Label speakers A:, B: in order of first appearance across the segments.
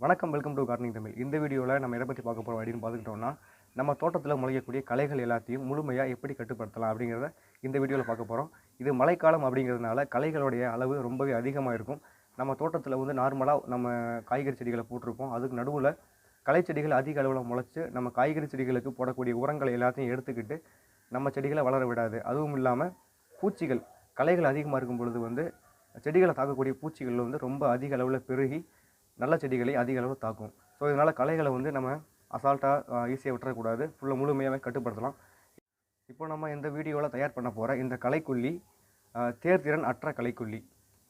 A: வணக்கம், welcome to gardening Tamil. இந்த வீடியோவில் நம்ம எதை பற்றி பார்க்க போகிறோம் அப்படின்னு பார்த்துக்கிட்டோம்னா, நம்ம தோட்டத்தில் முளைக்கக்கூடிய களைகள் எல்லாத்தையும் முழுமையாக எப்படி கட்டுப்படுத்தலாம் அப்படிங்கிறத இந்த வீடியோவில் பார்க்க போகிறோம். இது மழைக்காலம் அப்படிங்கிறதுனால களைகளுடைய அளவு ரொம்பவே அதிகமாக இருக்கும். நம்ம தோட்டத்தில் வந்து நார்மலாக நம்ம காய்கறி செடிகளை போட்டிருப்போம். அதுக்கு நடுவில் களை செடிகள் அதிக அளவில் முளைச்சி நம்ம காய்கறி செடிகளுக்கு போடக்கூடிய உரங்களை எல்லாத்தையும் எடுத்துக்கிட்டு நம்ம செடிகளை வளர விடாது. அதுவும் இல்லாமல் பூச்சிகள், களைகள் அதிகமாக இருக்கும் பொழுது வந்து செடிகளை தாக்கக்கூடிய பூச்சிகள் வந்து ரொம்ப அதிக அளவில் பெருகி நல்ல செடிகளை அதிக அளவு தாக்கும். ஸோ இதனால் களைகளை வந்து நம்ம அசால்ட்டாக ஈஸியாக விட்டுறக்கூடாது, ஃபுல்லாக முழுமையாகவே கட்டுப்படுத்தலாம். இப்போ நம்ம இந்த வீடியோவில் தயார் பண்ண போகிற இந்த களைக்கொல்லி தேர்திறன் அற்ற களைக்கொல்லி.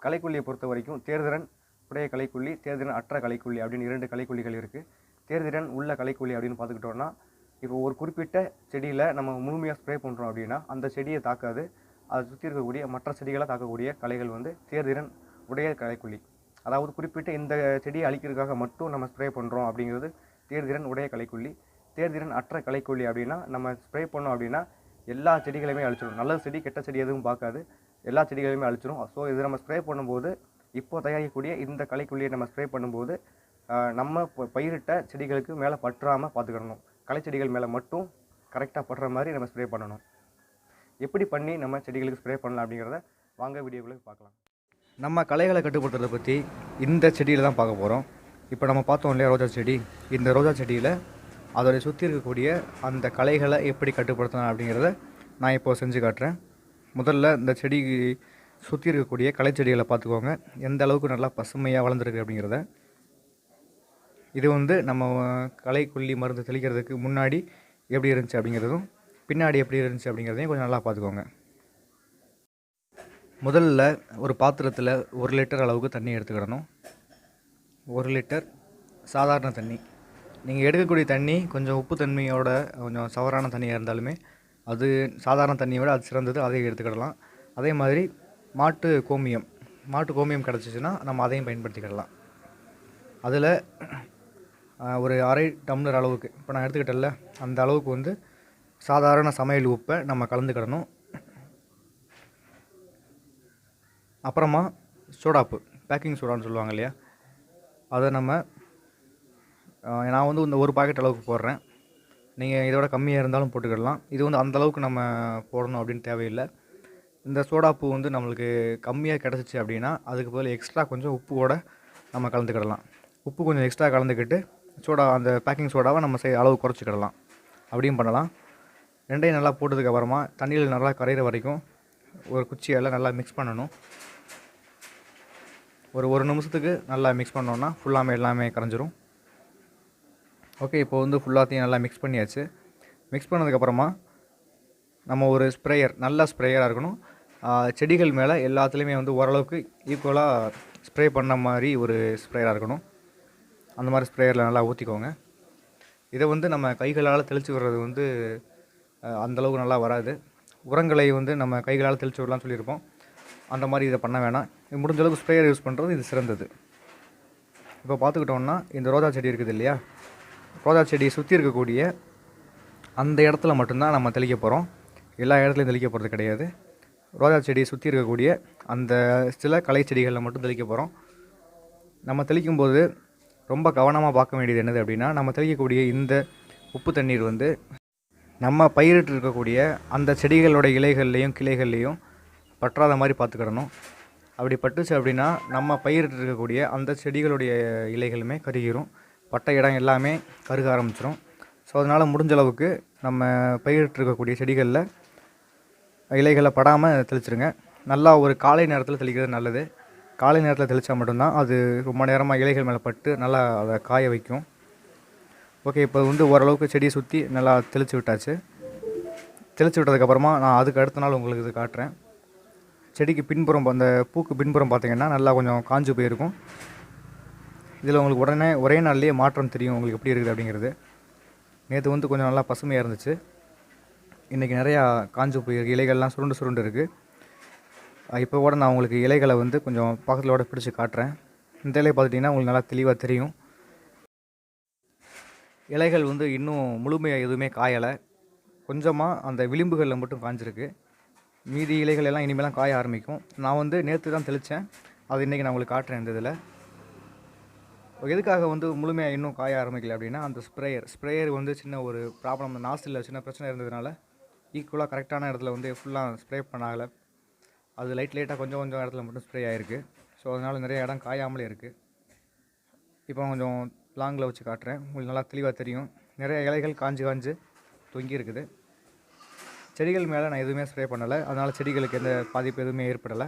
A: களைக்கொல்லியை பொறுத்த வரைக்கும் தேர்திறன் உடைய களைக்கொல்லி, தேர்திறன் அற்ற களைக்கொல்லி அப்படின்னு 2 களைக்கொல்லிகள் இருக்குது. தேர்திறன் உள்ள களைக்கொல்லி அப்படின்னு பார்த்துக்கிட்டோன்னா, இப்போ ஒரு குறிப்பிட்ட செடியில் நம்ம முழுமையாக ஸ்ப்ரே பண்ணுறோம் அப்படின்னா அந்த செடியை தாக்காது, அதை சுற்றி இருக்கக்கூடிய மற்ற செடிகளை தாக்கக்கூடிய களைகள் வந்து தேர்திறன் உடைய களைக்கொல்லி. அதாவது குறிப்பிட்ட இந்த செடியை அழிக்கிறதுக்காக மட்டும் நம்ம ஸ்ப்ரே பண்ணுறோம் அப்படிங்கிறது தேர்திறன் உடைய களைக்கொல்லி. தேர்திறன் அற்ற களைக்கொல்லி அப்படின்னா நம்ம ஸ்ப்ரே பண்ணோம் அப்படின்னா எல்லா செடிகளையுமே அழிச்சிடும். நல்ல செடி கெட்ட செடி எதுவும் பார்க்காது, எல்லா செடிகளையுமே அழிச்சிடும். ஸோ இது நம்ம ஸ்ப்ரே பண்ணும்போது, இப்போ தயாரிக்கக்கூடிய இந்த களைக்கொல்லியை நம்ம ஸ்ப்ரே பண்ணும்போது நம்ம பயிரிட்ட செடிகளுக்கு மேலே பற்றாமல் பார்த்துக்கிடணும். களைச்செடிகள் மேலே மட்டும் கரெக்டாக படுற மாதிரி நம்ம ஸ்ப்ரே பண்ணணும். எப்படி பண்ணி நம்ம செடிகளுக்கு ஸ்ப்ரே பண்ணலாம் அப்படிங்கிறத வாங்க வீடியோக்குள்ளே பார்க்கலாம். நம்ம களைகளை கட்டுப்படுத்துறதை பற்றி இந்த செடியில் தான் பார்க்க போகிறோம். இப்போ நம்ம பார்த்தோம் இல்லையா ரோஜா செடி, இந்த ரோஜா செடியில் அதோடைய சுற்றி இருக்கக்கூடிய அந்த களைகளை எப்படி கட்டுப்படுத்தலாம் அப்படிங்கிறத நான் இப்போது செஞ்சு காட்டுறேன். முதல்ல இந்த செடி சுற்றி இருக்கக்கூடிய களை செடிகளை பார்த்துக்கோங்க, எந்த அளவுக்கு நல்லா பசுமையாக வளர்ந்துருக்கு அப்படிங்கிறத. இது வந்து நம்ம களைக்கொல்லி மருந்து தெளிக்கிறதுக்கு முன்னாடி எப்படி இருந்துச்சு அப்படிங்கிறதும் பின்னாடி எப்படி இருந்துச்சு அப்படிங்கிறதையும் கொஞ்சம் நல்லா பார்த்துக்கோங்க. முதல்ல ஒரு பாத்திரத்தில் 1 லிட்டர் அளவுக்கு தண்ணி எடுத்துக்கிடணும். 1 லிட்டர் சாதாரண தண்ணி. நீங்கள் எடுக்கக்கூடிய தண்ணி கொஞ்சம் உப்பு தன்மையோட கொஞ்சம் சவரான தண்ணியாக இருந்தாலுமே அது சாதாரண தண்ணியை விட அது சிறந்தது, அதை எடுத்துக்கிடலாம். அதே மாதிரி மாட்டு கோமியம் கிடச்சிச்சின்னா நம்ம அதையும் பயன்படுத்திக்கிடலாம். அதில் ஒரு அரை டம்ளர் அளவுக்கு, இப்போ நான் எடுத்துக்கிட்டேன்ல அந்த அளவுக்கு வந்து சாதாரண சமையல் உப்பை நம்ம கலந்துக்கிடணும். அப்புறமா சோடாப்பு, பேக்கிங் சோடான்னு சொல்லுவாங்க இல்லையா, அதை நான் வந்து இந்த 1 பாக்கெட் அளவுக்கு போடுறேன். நீங்கள் இதோட கம்மியாக இருந்தாலும் போட்டுக்கிடலாம். இது வந்து அந்தளவுக்கு நம்ம போடணும் அப்படின்னு தேவையில்லை. இந்த சோடாப்பு வந்து நம்மளுக்கு கம்மியாக கிடச்சிச்சு அப்படின்னா அதுக்கு பதில் எக்ஸ்ட்ரா கொஞ்சம் உப்பு கூட நம்ம கலந்துக்கிடலாம். உப்பு கொஞ்சம் எக்ஸ்ட்ரா கலந்துக்கிட்டு அந்த பேக்கிங் சோடாவை நம்ம அளவு குறைச்சிக்கிடலாம், அப்படியும் பண்ணலாம். ரெண்டையும் நல்லா போட்டதுக்கப்புறமா தண்ணியில் நல்லா கரையிற வரைக்கும் ஒரு குச்சியால் நல்லா மிக்ஸ் பண்ணணும். ஒரு 1 நிமிஷத்துக்கு நல்லா மிக்ஸ் பண்ணோன்னா ஃபுல்லாமே எல்லாமே கரைஞ்சிரும். ஓகே, இப்போ வந்து ஃபுல்லாத்தையும் நல்லா மிக்ஸ் பண்ணியாச்சு. மிக்ஸ் பண்ணதுக்கப்புறமா நம்ம ஒரு நல்ல ஸ்ப்ரேயராக இருக்கணும். செடிகள் மேலே எல்லாத்துலேயுமே வந்து ஓரளவுக்கு ஈக்குவலாக ஸ்ப்ரே பண்ண மாதிரி ஒரு ஸ்ப்ரேயராக இருக்கணும். அந்த மாதிரி ஸ்ப்ரேயரில் நல்லா ஊற்றிக்கோங்க. இதை வந்து நம்ம கைகளால் தெளித்து விடுறது வந்து அந்தளவுக்கு நல்லா வராது. உரங்களை வந்து நம்ம கைகளால் தெளித்து விடலாம்னு சொல்லியிருப்போம், அந்த மாதிரி இதை பண்ண வேணாம். முடிஞ்ச அளவுக்கு ஸ்ப்ரேயர் யூஸ் பண்ணுறது இது சிறந்தது. இப்போ பார்த்துக்கிட்டோம்னா இந்த ரோஜா செடி இருக்குது இல்லையா, ரோஜா செடியை சுற்றி இருக்கக்கூடிய அந்த இடத்துல மட்டும்தான் நம்ம தெளிக்க போகிறோம். எல்லா இடத்துலையும் தெளிக்க போகிறது கிடையாது. ரோஜா செடியை சுற்றி இருக்கக்கூடிய அந்த சில களை செடிகளில் மட்டும் தெளிக்க போகிறோம். நம்ம தெளிக்கும்போது ரொம்ப கவனமாக பார்க்க வேண்டியது என்னது அப்படின்னா, நம்ம தெளிக்கக்கூடிய இந்த உப்பு தண்ணீர் வந்து நம்ம பயிரிட்டு இருக்கக்கூடிய அந்த செடிகளோட இலைகள்லேயும் கிளைகள்லேயும் பற்றாத மாதிரி பார்த்துக்கிடணும். அப்படி பட்டுச்சு அப்படின்னா நம்ம பயிரிட்டு இருக்கக்கூடிய அந்த செடிகளுடைய இலைகளுமே கருகிரும், பட்ட இடம் எல்லாமே கருக ஆரம்பிச்சிடும். ஸோ அதனால் முடிஞ்ச அளவுக்கு நம்ம பயிரிட்டு இருக்கக்கூடிய செடிகளில் இலைகளை படாமல் தெளிச்சிருங்க. நல்லா ஒரு காலை நேரத்தில் தெளிக்கிறது நல்லது. காலை நேரத்தில் தெளித்தா மட்டும்தான் அது ரொம்ப நேரமாக இலைகள் மேலே பட்டு நல்லா அதை காய வைக்கும். ஓகே, இப்போ வந்து ஓரளவுக்கு செடியை சுற்றி நல்லா தெளித்து விட்டாச்சு. தெளித்து விட்டதுக்கப்புறமா நான் அதுக்கு அடுத்த நாள் உங்களுக்கு இது காட்டுறேன். செடிக்கு பின்புறம், அந்த பூக்கு பின்புறம் பார்த்திங்கன்னா நல்லா கொஞ்சம் காஞ்சு போயிருக்கும். இதில் உங்களுக்கு ஒரே நாள்லேயே மாற்றம் தெரியும் உங்களுக்கு எப்படி இருக்குது அப்படிங்கிறது. நேற்று வந்து கொஞ்சம் நல்லா பசுமையாக இருந்துச்சு, இன்றைக்கி நிறையா காஞ்சு போயிருக்கு, இலைகள்லாம் சுருண்டு இருக்குது. இப்போ கூட நான் உங்களுக்கு இலைகளை வந்து கொஞ்சம் பக்கத்திலோட பிடிச்சி காட்டுறேன். இந்த இலையை பார்த்துட்டிங்கன்னா உங்களுக்கு நல்லா தெளிவாக தெரியும். இலைகள் வந்து இன்னும் முழுமையாக எதுவுமே காயலை, கொஞ்சமாக அந்த விளிம்புகளில் மட்டும் காஞ்சிருக்கு. மீதி இலைகள் எல்லாம் இனிமேலாம் காய ஆரம்பிக்கும். நான் வந்து நேற்று தான் தெளித்தேன், அது இன்றைக்கி நான் உங்களுக்கு காட்டுறேன். இந்த இதில் எதுக்காக வந்து முழுமையாக இன்னும் காய ஆரம்பிக்கல அப்படின்னா, அந்த ஸ்ப்ரேயர் வந்து சின்ன ஒரு ப்ராப்ளம், நாஸ்டிலில் சின்ன பிரச்சனை இருந்ததுனால ஈக்குவலாக கரெக்டான இடத்துல வந்து ஃபுல்லாக ஸ்ப்ரே பண்ணாகலை. அது லைட்டாக கொஞ்சம் கொஞ்சம் இடத்துல மட்டும் ஸ்ப்ரே ஆகிருக்கு. ஸோ அதனால் நிறைய இடம் காயாமலே இருக்குது. இப்போ கொஞ்சம் லாங்கில் வச்சு காட்டுறேன், உங்களுக்கு நல்லா தெளிவாக தெரியும். நிறைய இலைகள் காஞ்சு தொங்கி இருக்குது. செடிகள் மேலே நான் எதுவுமே ஸ்ப்ரே பண்ணலை, அதனால் செடிகளுக்கு எந்த பாதிப்பு எதுவுமே ஏற்படலை.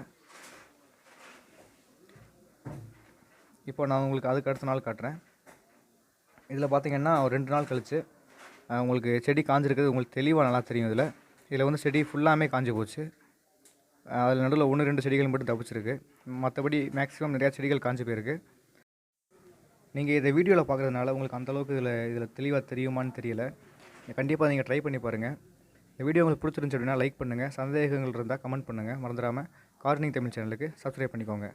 A: இப்போ நான் உங்களுக்கு அதுக்கு அடுத்த நாள் காட்டுறேன். இதில் பார்த்திங்கன்னா ஒரு 2 நாள் கழித்து உங்களுக்கு செடி காஞ்சிருக்குது உங்களுக்கு தெளிவாக நல்லா தெரியும். இதில் வந்து செடி ஃபுல்லாமே காஞ்சி போச்சு. அதில் நடுவில் 1-2 செடிகள் மட்டும் தப்பிச்சிருக்கு. மற்றபடி மேக்ஸிமம் நிறையா செடிகள் காஞ்சி போயிருக்கு. நீங்கள் இதை வீடியோவில் பார்க்குறதுனால உங்களுக்கு அந்தளவுக்கு இதில் தெளிவாக தெரியுமான்னு தெரியல. கண்டிப்பாக நீங்கள் ட்ரை பண்ணி பாருங்கள். இந்த வீடியோ உங்களுக்கு பிடிச்சிருந்துச்சு அப்படின்னா லைக் பண்ணுங்கள். சந்தேகங்கள் இருந்தால் கமெண்ட் பண்ணுங்கள். மறந்துடாமல் கார்டனிங் தமிழ் சேனலுக்கு சப்ஸ்கிரைப் பண்ணிக்கோங்க.